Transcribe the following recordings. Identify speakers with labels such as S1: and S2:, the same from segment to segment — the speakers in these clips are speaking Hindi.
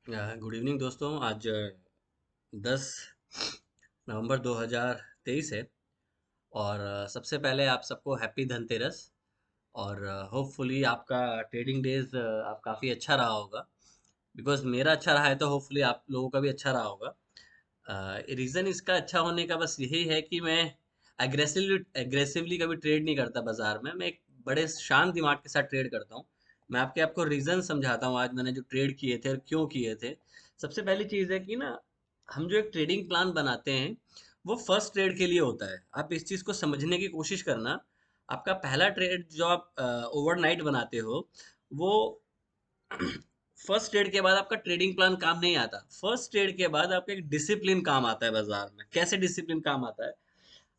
S1: गुड इवनिंग दोस्तों। आज 10 नवंबर 2023 है। और सबसे पहले आप सबको हैप्पी धनतेरस। और होपफुली आपका ट्रेडिंग डेज आप काफ़ी अच्छा रहा होगा। बिकॉज मेरा अच्छा रहा है तो होपफुली आप लोगों का भी अच्छा रहा होगा। रीज़न इसका अच्छा होने का बस यही है कि मैं एग्रेसिवली कभी ट्रेड नहीं करता बाजार में। मैं एक बड़े शांत दिमाग के साथ ट्रेड करता हूँ। मैं आपको रीज़न समझाता हूँ आज मैंने जो ट्रेड किए थे और क्यों किए थे। सबसे पहली चीज़ है कि ना, हम जो एक ट्रेडिंग प्लान बनाते हैं वो फर्स्ट ट्रेड के लिए होता है। आप इस चीज़ को समझने की कोशिश करना। आपका पहला ट्रेड जो आप ओवरनाइट बनाते हो वो फर्स्ट ट्रेड के बाद आपका ट्रेडिंग प्लान काम नहीं आता। फर्स्ट ट्रेड के बाद आपका एक डिसिप्लिन काम आता है बाजार में। कैसे डिसिप्लिन काम आता है?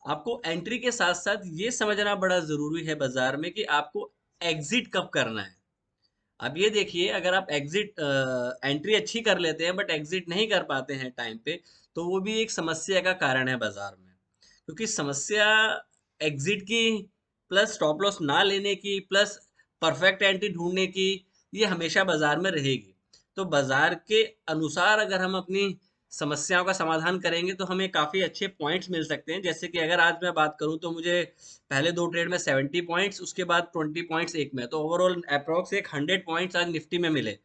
S1: आपको एंट्री के साथ साथ ये समझना बड़ा जरूरी है बाजार में कि आपको एग्जिट कब करना है। अब ये देखिए, अगर आप एग्जिट एंट्री अच्छी कर लेते हैं बट एग्जिट नहीं कर पाते हैं टाइम पे, तो वो भी एक समस्या का कारण है बाजार में। क्योंकि समस्या एग्जिट की प्लस स्टॉप लॉस ना लेने की प्लस परफेक्ट एंट्री ढूंढने की, ये हमेशा बाजार में रहेगी। तो बाजार के अनुसार अगर हम अपनी समस्याओं का समाधान करेंगे तो हमें काफ़ी अच्छे पॉइंट्स मिल सकते हैं। जैसे कि अगर आज मैं बात करूं तो मुझे पहले दो ट्रेड में 70 पॉइंट्स, उसके बाद 20 पॉइंट्स एक में, तो ओवरऑल अप्रोक्स एक 100 पॉइंट्स आज निफ्टी में मिले।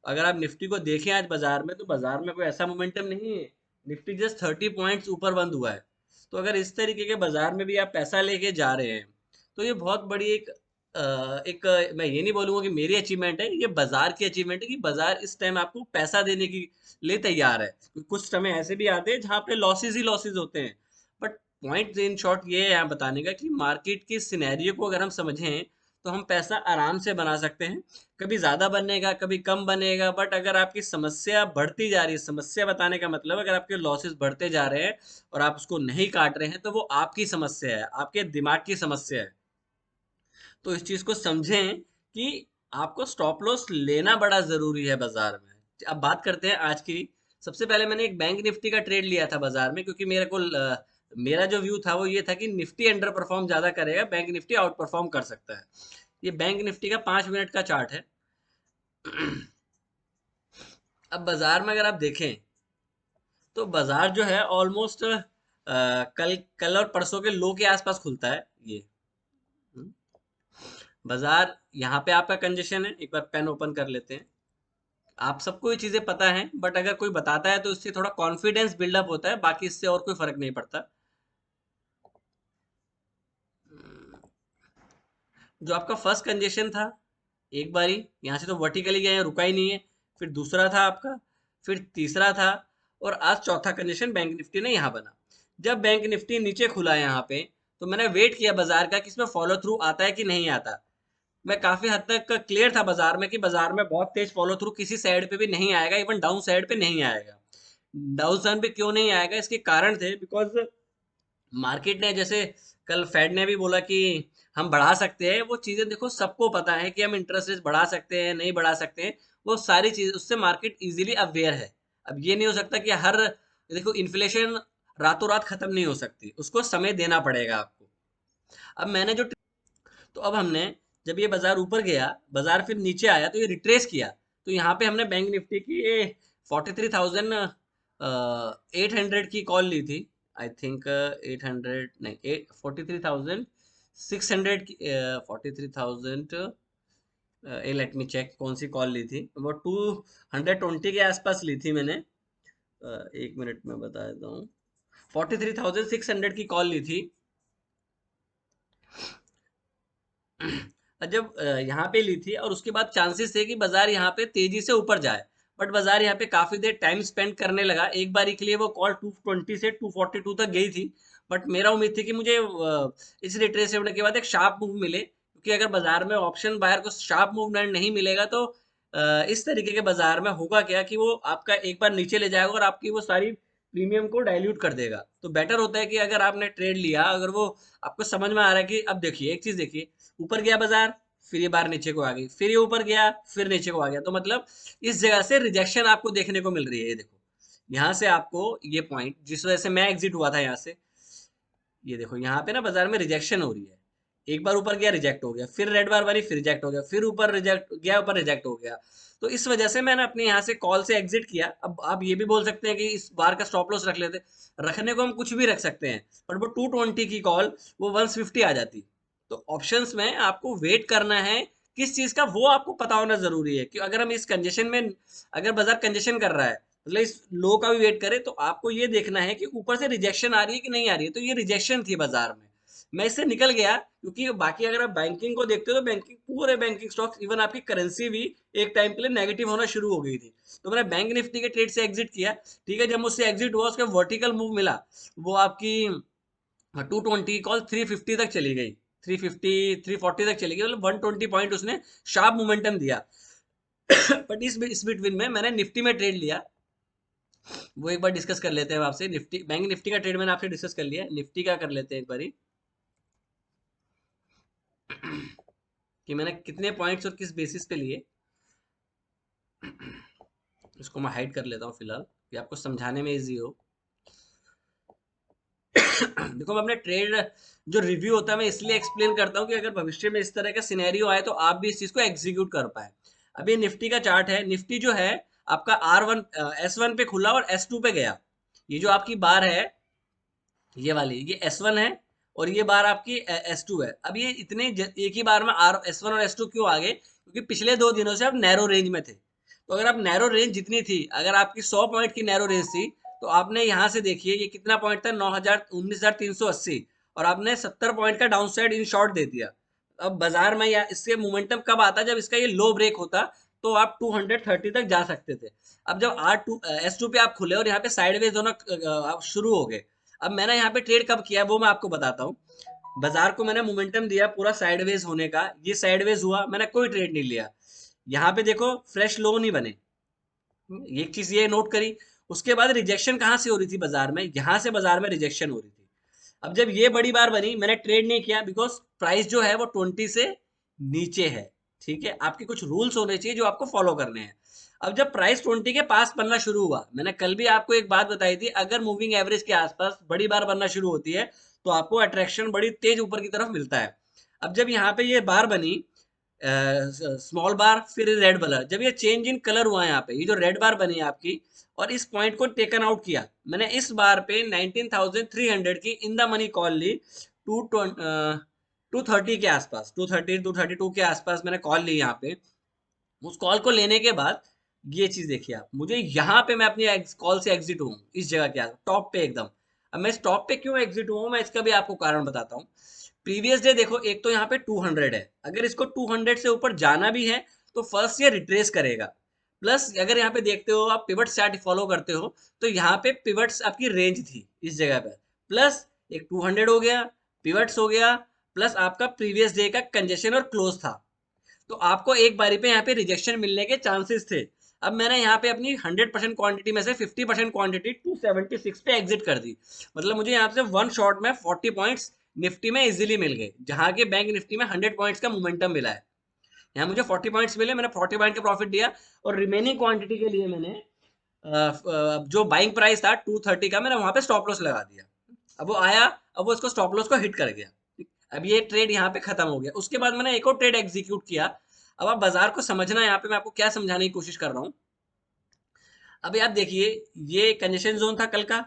S1: अगर आप निफ्टी को देखें आज बाजार में, तो बाजार में कोई ऐसा मोमेंटम नहीं है। निफ्टी जस्ट 30 पॉइंट्स ऊपर बंद हुआ है। तो अगर इस तरीके के बाजार में भी आप पैसा लेके जा रहे हैं तो ये बहुत बड़ी मैं ये नहीं बोलूंगा कि मेरी अचीवमेंट है, ये बाजार की अचीवमेंट है कि बाजार इस टाइम आपको पैसा देने की लिए तैयार है। कुछ समय ऐसे भी आते हैं जहाँ पे लॉसेस ही लॉसेस होते हैं। बट पॉइंट इन शॉर्ट ये है यहाँ बताने का कि मार्केट की सिनेरियो को अगर हम समझें तो हम पैसा आराम से बना सकते हैं। कभी ज़्यादा बनेगा कभी कम बनेगा, बट अगर आपकी समस्या बढ़ती जा रही है, समस्या बताने का मतलब अगर आपके लॉसेस बढ़ते जा रहे हैं और आप उसको नहीं काट रहे हैं, तो वो आपकी समस्या है, आपके दिमाग की समस्या है। तो इस चीज़ को समझें कि आपको स्टॉप लॉस लेना बड़ा ज़रूरी है बाजार में। अब बात करते हैं आज की। सबसे पहले मैंने एक बैंक निफ्टी का ट्रेड लिया था बाजार में, क्योंकि मेरा जो व्यू था वो ये था कि निफ्टी अंडर परफॉर्म ज़्यादा करेगा, बैंक निफ्टी आउट परफॉर्म कर सकता है। ये बैंक निफ्टी का 5 मिनट का चार्ट है। अब बाजार में अगर आप देखें तो बाजार जो है ऑलमोस्ट कल कल और परसों के लो के आसपास खुलता है ये। हम्म, बाजार यहाँ पे आपका कंजेशन है। एक बार पेन ओपन कर लेते हैं। आप सबको ये चीजें पता है, बट अगर कोई बताता है तो इससे थोड़ा कॉन्फिडेंस बिल्डअप होता है, बाकी इससे और कोई फर्क नहीं पड़ता। जो आपका फर्स्ट कंजेशन था, एक बारी यहाँ से तो वर्टिकली गया, रुका ही नहीं है। फिर दूसरा था आपका, फिर तीसरा था, और आज चौथा कंजेशन बैंक निफ्टी ने यहाँ बना। जब बैंक निफ्टी नीचे खुला यहाँ पे, तो मैंने वेट किया बाजार का कि इसमें फॉलो थ्रू आता है कि नहीं आता। मैं काफी हद तक क्लियर था बाजार में कि बाजार में बहुत तेज फॉलो थ्रू किसी साइड पे भी नहीं आएगा, इवन डाउन साइड पे नहीं आएगा। डाउन साइड पे क्यों नहीं आएगा, इसके कारण थे। बिकॉज मार्केट ने, जैसे कल फेड ने भी बोला कि हम बढ़ा सकते हैं, वो चीजें देखो सबको पता है कि हम इंटरेस्ट रेट बढ़ा सकते हैं नहीं बढ़ा सकते हैं। वो सारी चीज उससे मार्केट इजीली अवेयर है। अब ये नहीं हो सकता कि हर, देखो इन्फ्लेशन रातों रात खत्म नहीं हो सकती, उसको समय देना पड़ेगा आपको। अब मैंने जो, तो अब हमने, जब ये बाजार ऊपर गया, बाजार फिर नीचे आया तो ये रिट्रेस किया। तो यहाँ पे हमने बैंक निफ्टी की ये 43,800 की कॉल ली थी। आई थिंक 800 नहीं, 43,600 की, 43,000, लेट मी चेक कौन सी कॉल ली थी। वो 220 के आसपास ली थी मैंने। एक मिनट में बता देता हूँ। 43,600 की कॉल ली थी। जब यहाँ पे ली थी, और उसके बाद चांसेस थे कि बाजार यहाँ पे तेजी से ऊपर जाए। बट बाजार यहाँ पे काफी देर टाइम स्पेंड करने लगा। एक बारी के लिए वो कॉल 220 से 242 तक गई थी। बट मेरा उम्मीद थी कि मुझे इस रिट्रेस होने के बाद एक शार्प मूव मिले, क्योंकि अगर बाजार में ऑप्शन बायर को शार्प मूवमेंट नहीं मिलेगा तो इस तरीके के बाजार में होगा क्या कि वो आपका एक बार नीचे ले जाएगा और आपकी वो सारी प्रीमियम को डाइल्यूट कर देगा। तो बेटर होता है कि अगर आपने ट्रेड लिया, अगर वो आपको समझ में आ रहा है कि, अब देखिए एक चीज देखिए, ऊपर गया बाजार, फिर ये बार नीचे को आ गई, फिर ये ऊपर गया, फिर नीचे को आ गया, तो मतलब इस जगह से रिजेक्शन आपको देखने को मिल रही है। ये देखो, यहाँ से आपको ये पॉइंट जिस वजह से मैं एग्जिट हुआ था यहाँ से, ये देखो यहाँ पे ना बाजार में रिजेक्शन हो रही है। एक बार ऊपर गया रिजेक्ट हो गया, फिर रेड बार बनी फिर रिजेक्ट हो गया, फिर ऊपर रिजेक्ट गया, ऊपर रिजेक्ट हो गया। तो इस वजह से मैंने अपने यहाँ से कॉल से एग्जिट किया। अब आप ये भी बोल सकते हैं कि इस बार का स्टॉप लॉस रख लेते, रखने को हम कुछ भी रख सकते हैं, बट वो 220 की कॉल वो 150 आ जाती। तो ऑप्शंस में आपको वेट करना है किस चीज का, वो आपको पता होना जरूरी है कि अगर हम इस कंजेशन में, अगर बाजार कंजेशन कर रहा है मतलब इस लो का भी वेट करें, तो आपको ये देखना है कि ऊपर से रिजेक्शन आ रही है कि नहीं आ रही है। तो ये रिजेक्शन थी बाजार में, मैं इससे निकल गया, क्योंकि बाकी अगर आप बैंकिंग को देखते हो तो बैंकिंग, पूरे बैंकिंग स्टॉक्स, इवन आपकी करेंसी भी एक टाइम के लिए नेगेटिव होना शुरू हो गई थी। तो मैंने बैंक निफ्टी के ट्रेड से एग्जिट किया। ठीक है, जब मुझसे एग्जिट हुआ उसका वर्टिकल मूव मिला, वो आपकी 220 कॉल 350 तक चली गई, 350 340 तक चली गई, मतलब 120 पॉइंट उसने शार्प मोमेंटम दिया। बट इस बिटवीन में मैंने निफ्टी में ट्रेड लिया, वो एक बार डिस्कस कर लेते हैं आपसे। निफ्टी, बैंक निफ्टी का ट्रेड मैंने आपसे डिस्कस कर लिया, निफ्टी का कर लेते हैं एक बारी कि मैंने कितने पॉइंट्स और किस बेसिस पे लिए। इसको मैं हाइड कर लेता हूँ फिलहाल, कि आपको समझाने में इजी हो। देखो, मैं अपने ट्रेड जो रिव्यू होता है मैं इसलिए एक्सप्लेन करता हूँ कि अगर भविष्य में इस तरह का सिनेरियो आए तो आप भी इस चीज को एग्जीक्यूट कर पाए। अभी निफ्टी का चार्ट है, निफ्टी जो है आपका R1 S1 पे खुला और S2 पे गया। ये जो आपकी बार है, ये वाली, ये S1 है, और ये बार आपकी S2 है। अब ये इतने एक ही बार में S1 और S2 क्यों आ गए, क्योंकि पिछले 2 दिनों से आप नैरो रेंज में थे। तो अगर आप नैरो रेंज जितनी थी, अगर आपकी 100 पॉइंट की नैरो रेंज थी, तो आपने यहाँ से देखिए ये कितना पॉइंट था, 19,380, और आपने 70 पॉइंट का डाउन साइड इन शॉर्ट दे दिया। अब बाजार में या इससे मोमेंटम कब आता, जब इसका ये लो ब्रेक होता, तो आप 230 तक जा सकते थे। अब जब S2 पे आप खुले और यहाँ पे साइडवेज होना शुरू हो गए। अब मैंने यहाँ पे ट्रेड कब किया वो मैं आपको बताता हूँ। बाजार को मैंने मोमेंटम दिया पूरा साइडवेज होने का, ये साइडवेज हुआ, मैंने कोई ट्रेड नहीं लिया। यहाँ पे देखो फ्रेश लो नहीं बने, एक चीज ये नोट करी। उसके बाद रिजेक्शन कहाँ से हो रही थी बाजार में, यहाँ से बाजार में रिजेक्शन हो रही थी। अब जब ये बड़ी बार बनी, मैंने ट्रेड नहीं किया, बिकॉज प्राइस जो है वो 20 से नीचे है। ठीक है, आपके कुछ रूल्स होने चाहिए जो आपको फॉलो करने हैं। अब जब प्राइस 20 के पास बनना शुरू हुआ, मैंने कल भी आपको एक बात बताई थी, अगर मूविंग एवरेज के आसपास बड़ी बार बनना शुरू होती है तो आपको अट्रैक्शन बड़ी तेज ऊपर की तरफ मिलता है। अब जब यहाँ पे ये बार बनी, स्मॉल बार फिर रेड कलर, जब ये चेंज इन कलर हुआ यहाँ पे, ये जो रेड बार बनी आपकी, और इस पॉइंट को टेकन आउट किया, मैंने इस बार पे 19,300 की इन द मनी कॉल ली। 230 के आसपास, 232 के आसपास मैंने कॉल ली यहाँ पे। उस कॉल को लेने के बाद ये चीज देखिए आप, मुझे यहाँ पे मैं अपनी कॉल से एग्जिट हूँ इस जगह के टॉप पे एकदम। अब मैं इस टॉप पे क्यों एग्जिट हुआ हूँ, मैं इसका भी आपको कारण बताता हूँ। प्रीवियस डे देखो, एक तो यहाँ पे 200 है, अगर इसको 200 से ऊपर जाना भी है तो फर्स्ट ये रिट्रेस करेगा। प्लस अगर यहाँ पे देखते हो आप, पिवट चार्ट फॉलो करते हो, तो यहाँ पे पिवट्स आपकी रेंज थी इस जगह पे, प्लस एक 200 हो गया, पिवट्स हो गया, प्लस आपका प्रीवियस डे का कंजेशन और क्लोज था। तो आपको एक बारी पे यहाँ पे रिजेक्शन मिलने के चांसेस थे। अब मैंने यहाँ पे अपनी 100% क्वांटिटी में से 50% क्वांटिटी 276 पे एग्जिट कर दी। मतलब मुझे यहाँ से वन शॉट में 40 पॉइंट्स निफ्टी में इजीली मिल गए, जहां के बैंक निफ्टी में 100 पॉइंट्स का मोमेंटम मिला है। यहाँ मुझे 40 पॉइंट्स मिले, मैंने 40 पॉइंट का प्रॉफिट दिया, और रिमेनिंग क्वांटिटी के लिए मैंने जो बाइंग प्राइस था 230 का, मैंने वहां पे स्टॉप लॉस लगा दिया। अब वो आया, अब वो इसको स्टॉप लॉस को हिट कर गया। अब ये ट्रेड यहाँ पे खत्म हो गया। उसके बाद मैंने एक और ट्रेड एग्जीक्यूट किया। अब आप बाजार को समझना, यहाँ पे मैं आपको क्या समझाने की कोशिश कर रहा हूँ। अभी आप देखिए, ये कंजेशन जोन था कल का,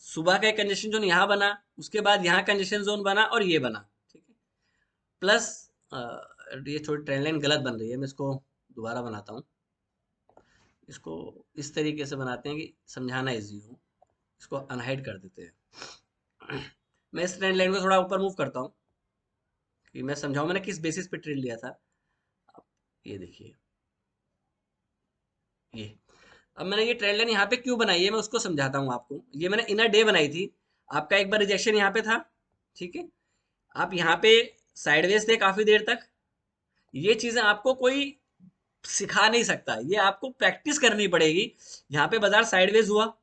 S1: सुबह का एक कंजेशन जोन यहाँ बना, उसके बाद यहाँ कंजेशन जोन बना और ये बना। ठीक है, प्लस ये थोड़ी ट्रेंड लाइन गलत बन रही है, मैं इसको दोबारा बनाता हूँ। इसको इस तरीके से बनाते हैं कि समझाना इजी हो। इसको अनहाइड कर देते हैं। मैं इस ट्रेंड लाइन को थोड़ा ऊपर मूव करता हूँ कि मैं समझाऊं मैंने किस बेसिस पे ट्रेड लिया था। अब ये देखिए, ये अब मैंने ये ट्रेंड लाइन यहाँ पे क्यों बनाई है मैं उसको समझाता हूँ आपको। ये मैंने इनर डे बनाई थी, आपका एक बार रिजेक्शन यहाँ पे था। ठीक है, आप यहाँ पे साइडवेज थे काफी देर तक। ये चीजें आपको कोई सिखा नहीं सकता, ये आपको प्रैक्टिस करनी पड़ेगी। यहाँ पे बाजार साइडवेज हुआ,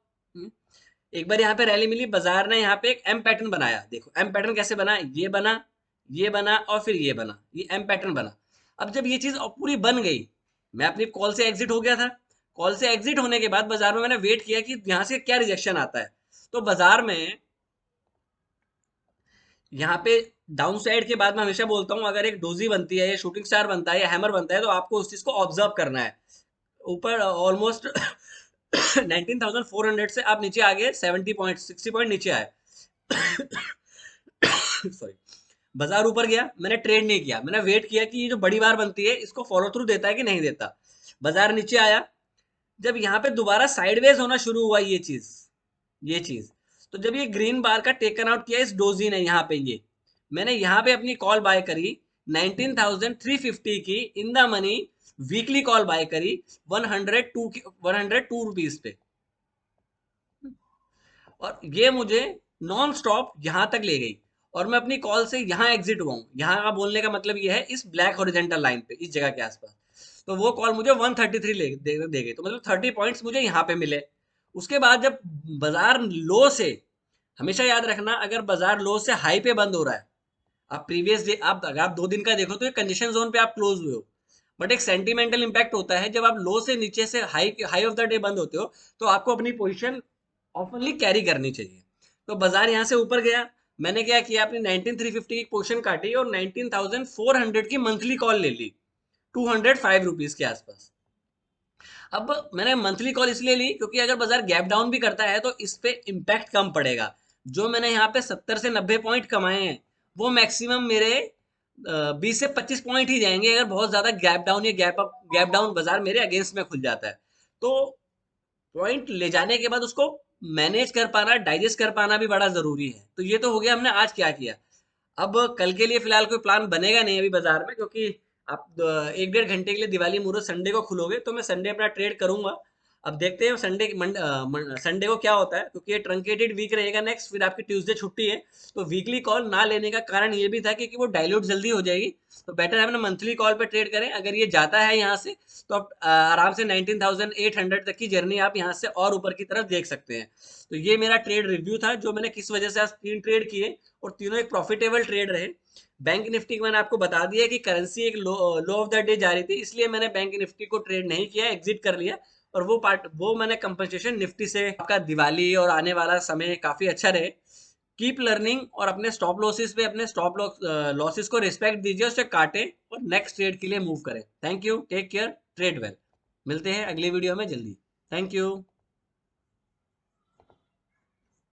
S1: एक बार यहाँ पे रैली मिली, बाजार ने यहाँ पे एक एम पैटर्न बनाया। देखो एम पैटर्न कैसे बना, ये बना, ये बना और फिर ये बना, ये एम पैटर्न बना। अब जब ये चीज पूरी बन गई, मैं अपनी कॉल से एग्जिट हो गया था। कॉल से एग्जिट होने के बाद बाजार में मैंने वेट किया कि यहाँ से क्या रिजेक्शन आता है। तो बाजार में यहाँ पे डाउन साइड के बाद मैं हमेशा बोलता हूँ, अगर एक डोजी बनती है या शूटिंग स्टार बनता है या हैमर बनता है, तो आपको उस चीज को ऑब्जर्व करना है। ऊपर ऑलमोस्ट 19,400 से आप नीचे आ गए, 70 पॉइंट 60 पॉइंट नीचे आए। सॉरी। बाजार ऊपर गया, मैंने ट्रेड नहीं किया, मैंने वेट किया कि ये जो बड़ी बार बनती है इसको फॉलो थ्रू देता है कि नहीं देता। बाजार नीचे आया, जब यहाँ पे दोबारा साइडवेज होना शुरू हुआ ये चीज, तो जब ये ग्रीन बार का टेकन आउट किया इस डोजी ने, यहाँ पे ये मैंने यहाँ पे अपनी कॉल बाय करी 19,350 की in the money, weekly call buy करी 102 रुपीज पे, और ये मुझे नॉन स्टॉप यहाँ तक ले गई, और मैं अपनी कॉल से यहाँ एग्जिट हुआ हूँ। यहाँ का बोलने का मतलब ये है इस ब्लैक हॉरिजेंटल लाइन पे, इस जगह के आसपास। तो वो कॉल मुझे 133 दे गई, तो मतलब 30 पॉइंट्स मुझे यहाँ पे मिले। उसके बाद जब बाजार लो से, हमेशा याद रखना, अगर बाजार लो से हाई पे बंद हो रहा है, आप प्रीवियस डे, आप अगर आप 2 दिन का देखो तो ये कंजेशन जोन पे आप क्लोज हुए हो, बट एक सेंटिमेंटल इंपैक्ट होता है जब आप लो से नीचे से high high of the day बंद होते हो, तो आपको अपनी पोजीशन ऑफनली कैरी करनी चाहिए। तो बाजार यहाँ से ऊपर गया, मैंने क्या किया, अपनी 19,350 की पोजीशन काटी और 19,400 की मंथली कॉल ले ली, 205 रुपीज के आसपास। अब मैंने मंथली कॉल इसलिए ली क्योंकि अगर बाजार गैप डाउन भी करता है तो इस पे इम्पैक्ट कम पड़ेगा। जो मैंने यहाँ पे 70 से 90 पॉइंट कमाए हैं, वो मैक्सिमम मेरे 20 से 25 पॉइंट ही जाएंगे अगर बहुत ज्यादा गैप डाउन या गैप डाउन बाजार मेरे अगेंस्ट में खुल जाता है। तो पॉइंट ले जाने के बाद उसको मैनेज कर पाना, डाइजेस्ट कर पाना भी बड़ा जरूरी है। तो ये तो हो गया हमने आज क्या किया। अब कल के लिए फिलहाल कोई प्लान बनेगा नहीं अभी बाजार में, क्योंकि आप 1 डेढ़ घंटे के लिए दिवाली मुहूर्त संडे को खुलोगे, तो मैं संडे अपना ट्रेड करूंगा। अब देखते हैं संडे को क्या होता है, क्योंकि ये ट्रंकेटेड वीक रहेगा नेक्स्ट, फिर आपकी ट्यूसडे छुट्टी है। तो वीकली कॉल ना लेने का कारण ये भी था क्योंकि वो डाइल्यूट जल्दी हो जाएगी। तो बेटर है अपना मंथली कॉल पे ट्रेड करें। अगर ये जाता है यहाँ से, तो आप आराम से 19,800 तक की जर्नी आप यहाँ से और ऊपर की तरफ देख सकते हैं। तो ये मेरा ट्रेड रिव्यू था, जो मैंने किस वजह से आज 3 ट्रेड किए, और तीनों एक प्रॉफिटेबल ट्रेड रहे। बैंक निफ्टी मैंने आपको बता दिया कि करेंसी एक लो ऑफ द डे जा रही थी, इसलिए मैंने बैंक निफ्टी को ट्रेड नहीं किया, एग्जिट कर लिया। और वो मैंने कंपनसेशन निफ्टी से। आपका दिवाली और आने वाला समय काफी अच्छा रहे। कीप लर्निंग, और अपने स्टॉप लॉसेस पे अपने स्टॉप लॉसेस को रिस्पेक्ट दीजिए, उससे काटें और नेक्स्ट ट्रेड के लिए मूव करें। Thank you, take care, trade well. मिलते हैं अगली वीडियो में जल्दी। Thank you.